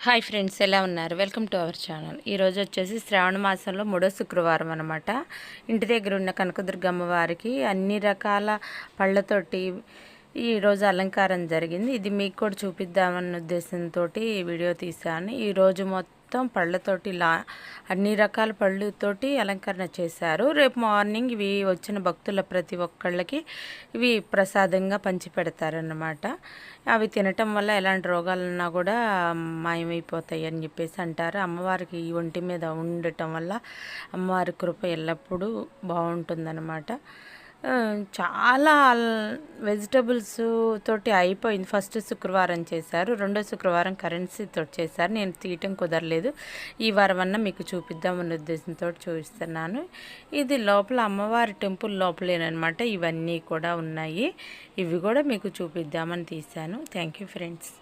Hi friends, ఎలా ఉన్నారు? Welcome to our channel. ఈరోజు వచ్చేసి శ్రావణ మాసంలో 3వ శుక్రవారం అనమాట. ఇంటి దగ్గర ఉన్న కనకదుర్గమ్మ వారికి అన్ని రకాల పళ్ళతోటి ఈరోజు అలంకారం జరిగింది. ఇది మీకు కూడా చూపిద్దామన్న ఉద్దేశంతో వీడియో తీశాను. ఈరోజు మొత్తం పళ్ళతోటి అన్ని రకాల పళ్ళతోటి అలంకరణ చేశారు. రేపు మార్నింగ్ ఇవి వచ్చిన భక్తుల ప్రతి ఒక్కళ్ళకి ఇవి ప్రసాదంగా పంచి పెడతారన్నమాట. అవి తినటం వల్ల ఎలాంటి రోగాలన్నా కూడా మాయమైపోతాయి అని చెప్పేసి అంటారు. అమ్మవారికి ఈ ఒంటి మీద ఉండటం వల్ల అమ్మవారి కృప ఎల్లప్పుడూ బాగుంటుందన్నమాట. చాలా వెజిటబుల్స్ తోటి అయిపోయింది. ఫస్ట్ శుక్రవారం చేశారు, రెండో శుక్రవారం కరెన్సీతో చేశారు. నేను తీయటం కుదరలేదు. ఈ వారం అన్నా మీకు చూపిద్దామన్న ఉద్దేశంతో చూపిస్తున్నాను. ఇది లోపల అమ్మవారి టెంపుల్ లోపలేనమాట. ఇవన్నీ కూడా ఉన్నాయి. ఇవి కూడా మీకు చూపిద్దామని తీశాను. Thank you friends.